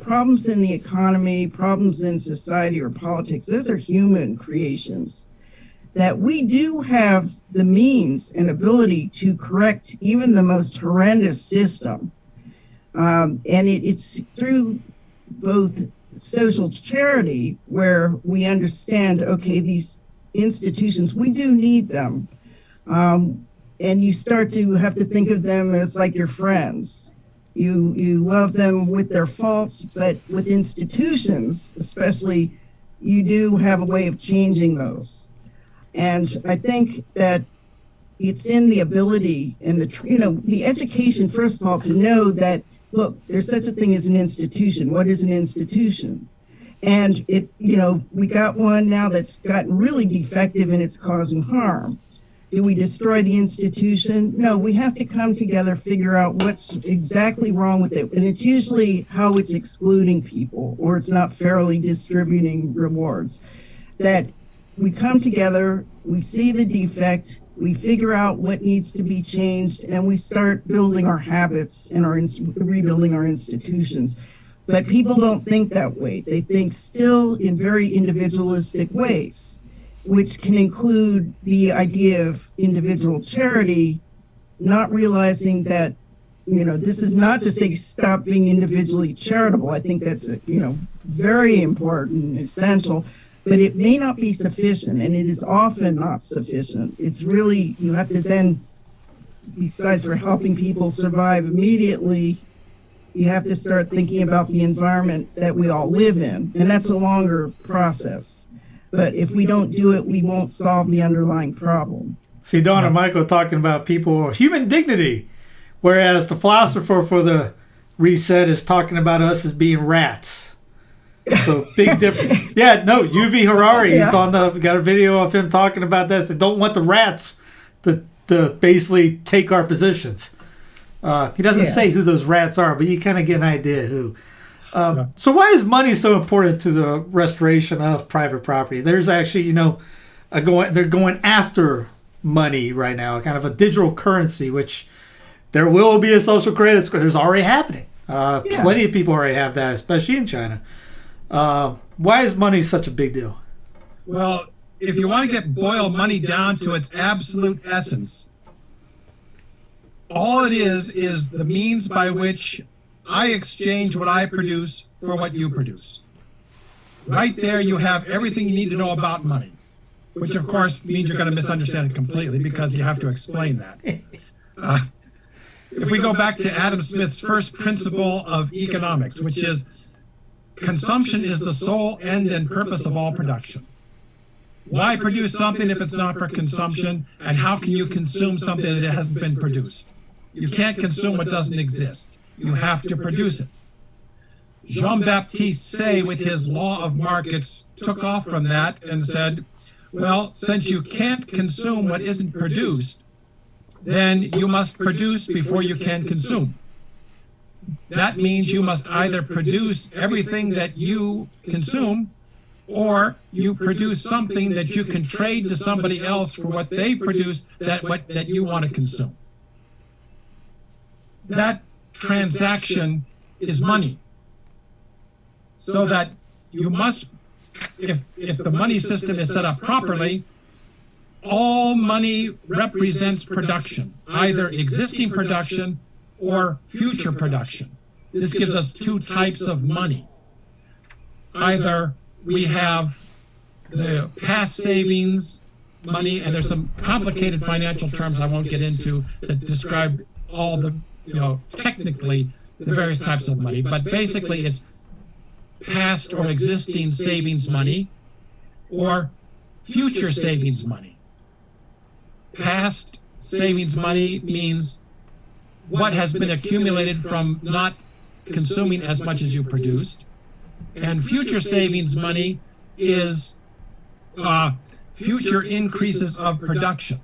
problems in the economy, problems in society or politics, those are human creations, that we do have the means and ability to correct even the most horrendous system. And it's through both social charity where we understand, okay, these institutions, we do need them. And you start to have to think of them as like your friends. You love them with their faults, but with institutions, especially, you do have a way of changing those. And I think that it's in the ability and the education, first of all, to know that, look, there's such a thing as an institution. What is an institution? And we got one now that's gotten really defective and it's causing harm. Do we destroy the institution? No, we have to come together, figure out what's exactly wrong with it. And it's usually how it's excluding people or it's not fairly distributing rewards. That we come together, we see the defect, we figure out what needs to be changed, and we start building our habits and rebuilding our institutions. But people don't think that way. They think still in very individualistic ways, which can include the idea of individual charity, not realizing that, this is not to say stop being individually charitable. I think that's, very important and essential, but it may not be sufficient, and it is often not sufficient. It's really, you have to then, besides for helping people survive immediately, you have to start thinking about the environment that we all live in, and that's a longer process. but if we don't do it, we won't solve the underlying problem. See, Dawn and Michael talking about people, human dignity, whereas the philosopher for the reset is talking about us as being rats. So big difference. Yeah, no, UV Harari, he's got a video of him talking about this. They don't want the rats to basically take our positions. He doesn't say who those rats are, but you kind of get an idea who. So why is money so important to the restoration of private property? There's actually, they're going after money right now, kind of a digital currency, which there will be a social credit score. There's already happening. Plenty of people already have that, especially in China. Why is money such a big deal? Well, if you want to boil money down to its absolute essence, all it is the means by which I exchange what I produce for what you produce. Right there, you have everything you need to know about money, which of course means you're going to misunderstand it completely because you have to explain that. If we go back to Adam Smith's first principle of economics, which is consumption is the sole end and purpose of all production. Why produce something if it's not for consumption? And how can you consume something that hasn't been produced? You can't consume what doesn't exist. You have to produce it. Jean-Baptiste Say, with his law of markets, took off from that and said, well, since you can't consume what isn't produced, then you must produce before you can consume. That means you must either produce everything that you consume, or you produce something that you can trade to somebody else for what they produce that you want to consume. That transaction is money. So that you must, if the money system is set up properly, all money represents production, either existing production or future production. This gives us two types of money. Either we have the past savings money, and there's some complicated financial terms I won't get into that describe all the, technically the various types of money, but basically it's past or existing savings money or future savings money. Past savings money means what has been accumulated from not consuming as much as you produced. And future savings money is future increases of production.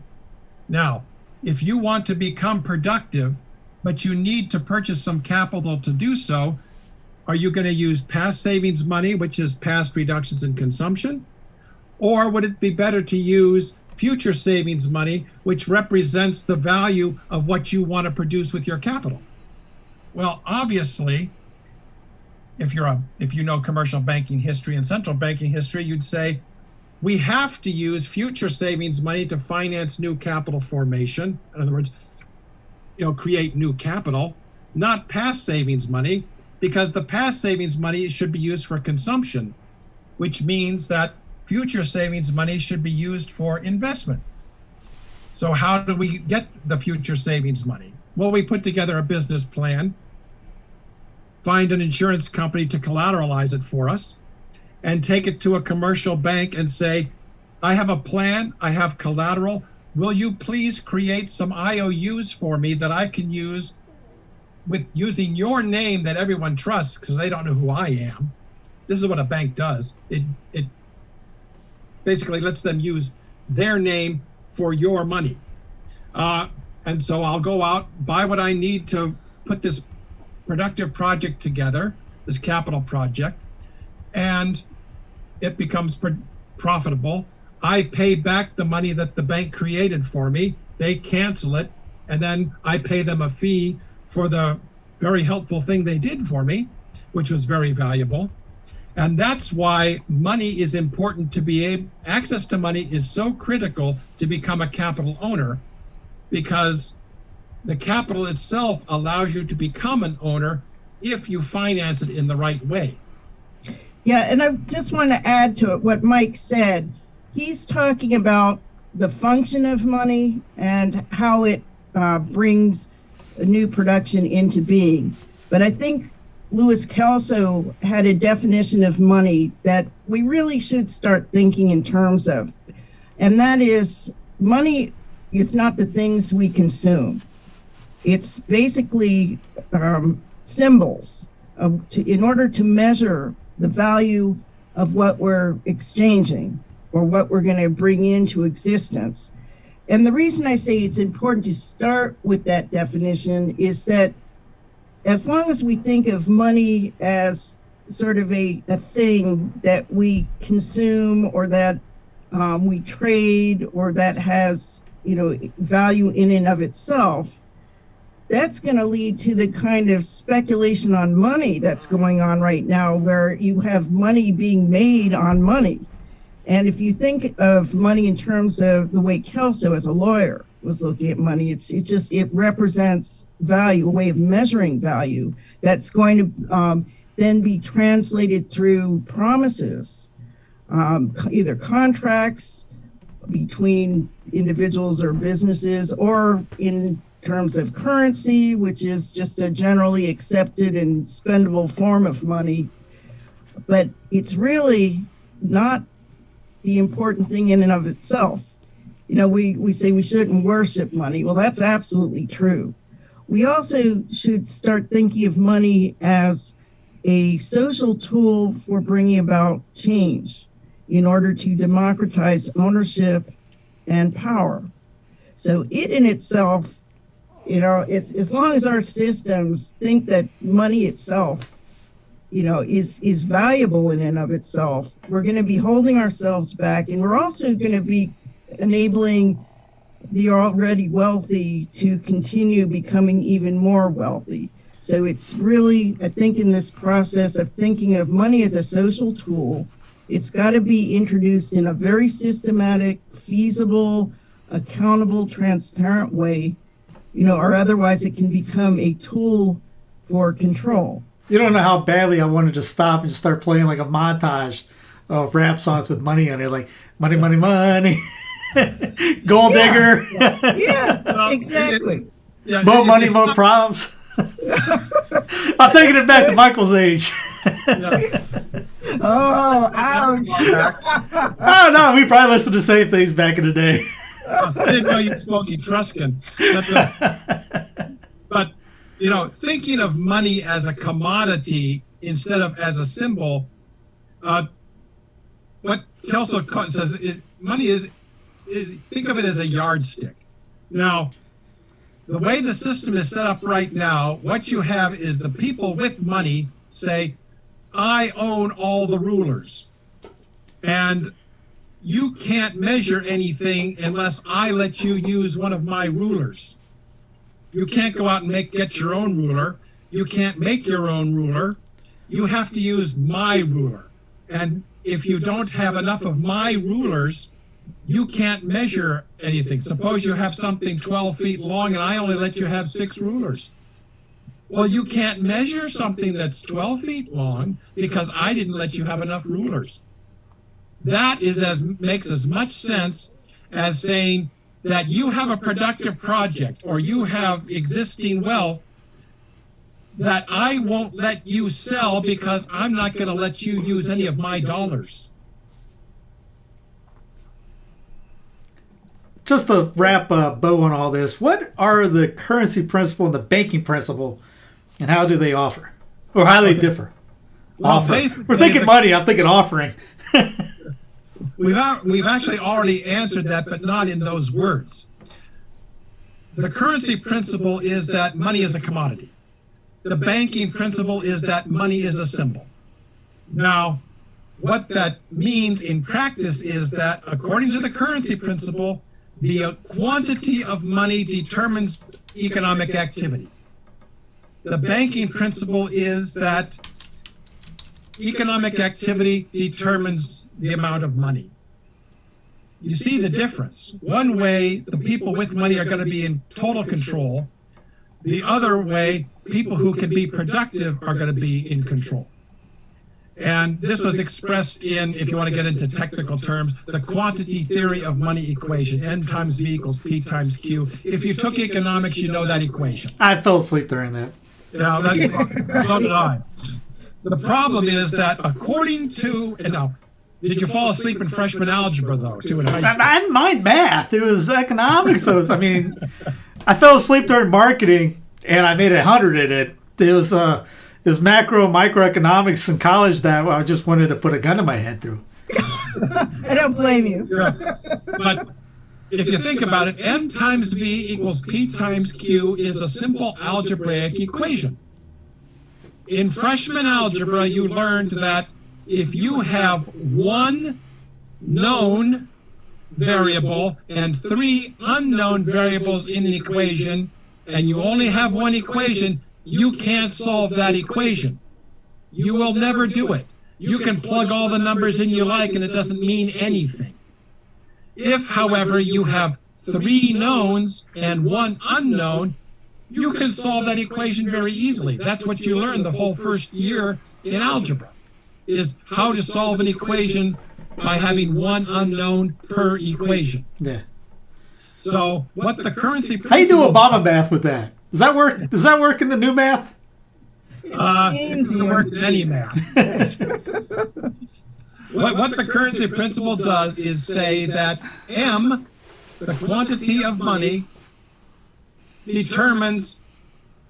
Now, if you want to become productive, but you need to purchase some capital to do so, are you going to use past savings money, which is past reductions in consumption? Or would it be better to use future savings money, which represents the value of what you want to produce with your capital? Well, obviously, if you know commercial banking history and central banking history, you'd say we have to use future savings money to finance new capital formation. In other words, create new capital, not past savings money, because the past savings money should be used for consumption, which means that future savings money should be used for investment. So how do we get the future savings money? Well, we put together a business plan, find an insurance company to collateralize it for us, and take it to a commercial bank and say, I have a plan, I have collateral, will you please create some IOUs for me that I can use with using your name that everyone trusts because they don't know who I am. This is what a bank does. It basically lets them use their name for your money. And so I'll go out, buy what I need to put this productive project together, this capital project, and it becomes profitable. I pay back the money that the bank created for me. They cancel it, and then I pay them a fee for the very helpful thing they did for me, which was very valuable. And that's why money is important to be able, access to money is so critical to become a capital owner, because the capital itself allows you to become an owner if you finance it in the right way. Yeah, and I just want to add to it what Mike said. He's talking about the function of money and how it brings a new production into being. But I think Lewis Kelso had a definition of money that we really should start thinking in terms of. And that is, money is not the things we consume. It's basically symbols in order to measure the value of what we're exchanging or what we're going to bring into existence. And the reason I say it's important to start with that definition is that as long as we think of money as sort of a thing that we consume or that we trade or that has, value in and of itself, that's going to lead to the kind of speculation on money that's going on right now, where you have money being made on money. And if you think of money in terms of the way Kelso, as a lawyer, was looking at money, it represents value, a way of measuring value that's going to then be translated through promises, either contracts between individuals or businesses, or in terms of currency, which is just a generally accepted and spendable form of money. But it's really not the important thing in and of itself. We say we shouldn't worship money. Well, that's absolutely true. We also should start thinking of money as a social tool for bringing about change in order to democratize ownership and power. So it in itself, it's, as long as our systems think that money itself, is valuable in and of itself, we're going to be holding ourselves back, and we're also going to be enabling the already wealthy to continue becoming even more wealthy. So it's really, I think, in this process of thinking of money as a social tool, it's got to be introduced in a very systematic, feasible, accountable, transparent way, or otherwise it can become a tool for control. You don't know how badly I wanted to stop and just start playing like a montage of rap songs with money on it, like money, money, money, gold digger. Yeah, exactly. More money, more problems. I'm taking it back to Michael's age. Oh, ouch. Oh, no, we probably listened to the same things back in the day. I didn't know you spoke Etruscan. But thinking of money as a commodity instead of as a symbol, what Kelso says is money is think of it as a yardstick. Now, the way the system is set up right now, what you have is the people with money say, I own all the rulers, and you can't measure anything unless I let you use one of my rulers. You can't go out and get your own ruler. You can't make your own ruler. You have to use my ruler. And if you don't have enough of my rulers, you can't measure anything. Suppose you have something 12 feet long and I only let you have 6 rulers. Well, you can't measure something that's 12 feet long because I didn't let you have enough rulers. That makes as much sense as saying that you have a productive project or you have existing wealth that I won't let you sell because I'm not going to let you use any of my dollars. Just to wrap a bow on all this, what are the currency principle and the banking principle, and how do they offer? Or how do they differ? Well, offer. We're thinking money, I'm thinking offering. We've actually already answered that, but not in those words. The currency principle is that money is a commodity. The banking principle is that money is a symbol. Now, what that means in practice is that according to the currency principle, the quantity of money determines economic activity. The banking principle is that economic activity determines the amount of money. You see the difference. One way, the people with money are going to be in total control. The other way, people who can be productive are going to be in control. And this was expressed in, if you want to get into technical terms, the quantity theory of money equation, N times V equals P times Q. If you took economics, you know that equation. I fell asleep during that. Yeah, so did I. The problem is that according to, and now, did you fall asleep in freshman algebra though, too, in high school? I didn't mind math. It was economics. So I fell asleep during marketing, and I made 100 in it. It was microeconomics in college that I just wanted to put a gun to my head through. I don't blame you. Yeah. But if you think about it, M times V equals P times Q is a simple algebraic equation. In freshman algebra, you learned that if you have one known variable and three unknown variables in an equation, and you only have one equation, you can't solve that equation. You will never do it. You can plug all the numbers in you like, and it doesn't mean anything. If, however, you have three knowns and one unknown, you can solve that equation very easily. That's what you learn the whole first year in algebra, is how to solve an equation by having one unknown per equation. Yeah. So what the currency How you do principle... Obama math with that? Does that work? Does that work in the new math? It doesn't work in any math. What the currency principle does is say that M, the quantity of money, determines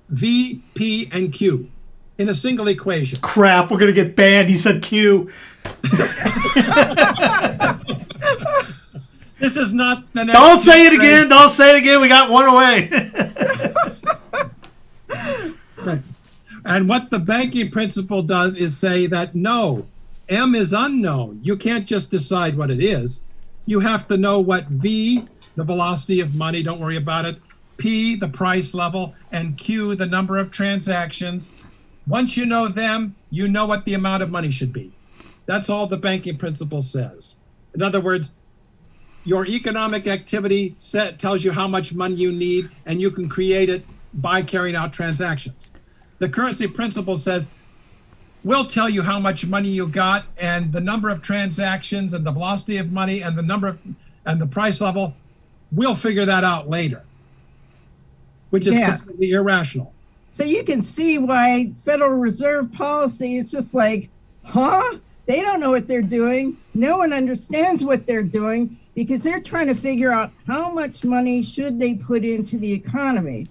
V, P, and Q in a single equation. Crap, we're going to get banned. He said Q. This is not the next... Don't say it again. Don't say it again. We got one away. And what the banking principle does is say that no, M is unknown. You can't just decide what it is. You have to know what V, the velocity of money, don't worry about it, P, the price level, and Q, the number of transactions. Once you know them, you know what the amount of money should be. That's all the banking principle says. In other words, your economic activity tells you how much money you need, and you can create it by carrying out transactions. The currency principle says, we'll tell you how much money you got, and the number of transactions and the velocity of money and the price level, we'll figure that out later, which is completely irrational. So you can see why Federal Reserve policy is just like, huh? They don't know what they're doing. No one understands what they're doing because they're trying to figure out how much money should they put into the economy.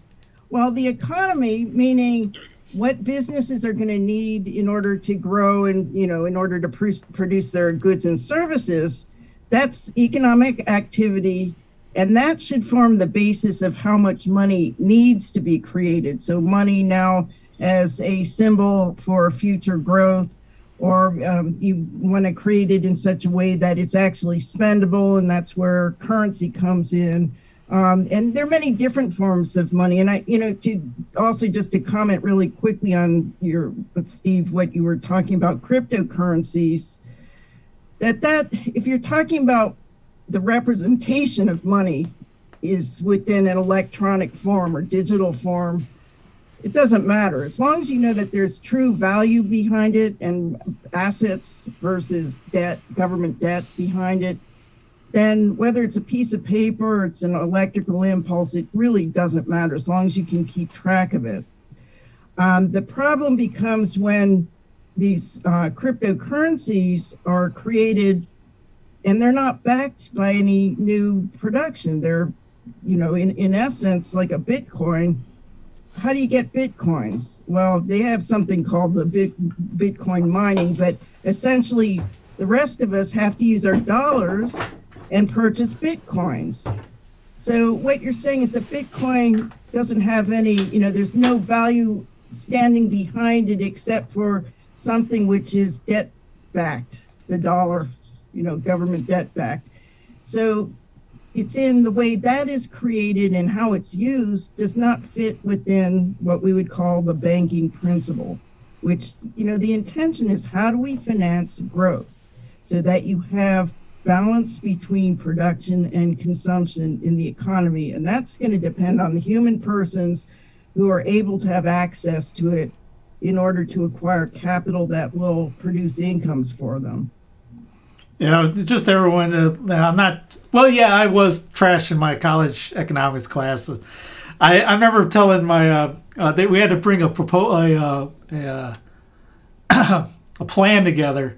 Well, the economy, meaning what businesses are going to need in order to grow and, in order to produce their goods and services, that's economic activity. And that should form the basis of how much money needs to be created. So money now as a symbol for future growth, or you want to create it in such a way that it's actually spendable, and that's where currency comes in. And there are many different forms of money. And to comment really quickly on Steve, what you were talking about, cryptocurrencies, that if you're talking about the representation of money is within an electronic form or digital form, it doesn't matter. As long as you know that there's true value behind it and assets versus debt, government debt behind it, then whether it's a piece of paper or it's an electrical impulse, it really doesn't matter as long as you can keep track of it. The problem becomes when these cryptocurrencies are created and they're not backed by any new production. They're, in essence, like a Bitcoin. How do you get Bitcoins? Well, they have something called the Bitcoin mining, but essentially the rest of us have to use our dollars and purchase Bitcoins. So what you're saying is that Bitcoin doesn't have any, there's no value standing behind it except for something which is debt backed, the dollar, government debt backed. So it's in the way that is created and how it's used does not fit within what we would call the banking principle, which, the intention is how do we finance growth so that you have balance between production and consumption in the economy. And that's going to depend on the human persons who are able to have access to it in order to acquire capital that will produce incomes for them. Just everyone, I was trash in my college economics class. I remember telling my we had to bring a plan together,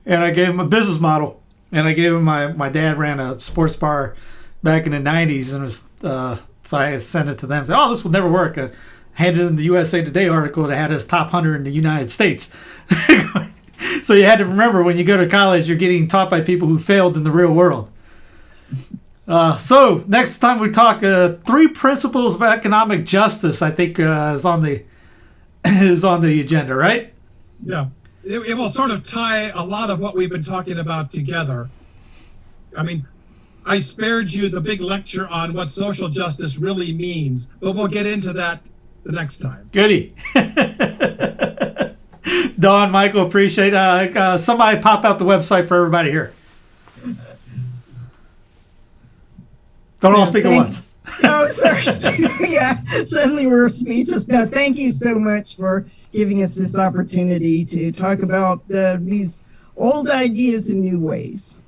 and I gave him a business model, and I gave him my dad ran a sports bar back in the 90s, and it was so I sent it to them. Said, "Oh, this will never work." I handed in the USA Today article that had us top 100 in the United States. So you had to remember, when you go to college, you're getting taught by people who failed in the real world. So next time we talk, 3 principles of economic justice, I think is on the agenda, right? Yeah, it will sort of tie a lot of what we've been talking about together. I mean, I spared you the big lecture on what social justice really means, but we'll get into that the next time. Goody. Don, Michael, appreciate somebody pop out the website for everybody here. Don't all speak at once. Oh, sorry. Yeah, suddenly we're speechless. No, thank you so much for giving us this opportunity to talk about these old ideas in new ways.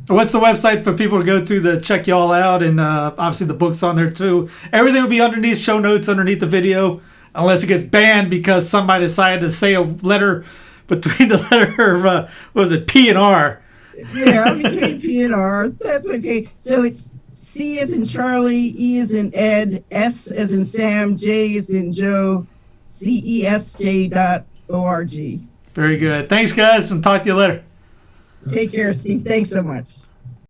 What's the website for people to go to check y'all out? And obviously the book's on there too. Everything will be underneath, show notes underneath the video, unless it gets banned because somebody decided to say a letter between the letter of, what was it, P and R. Yeah, between P and R. That's okay. So it's C as in Charlie, E as in Ed, S as in Sam, J as in Joe, CESJ.org. Very good. Thanks, guys, and talk to you later. Take care, Steve. Thanks so much.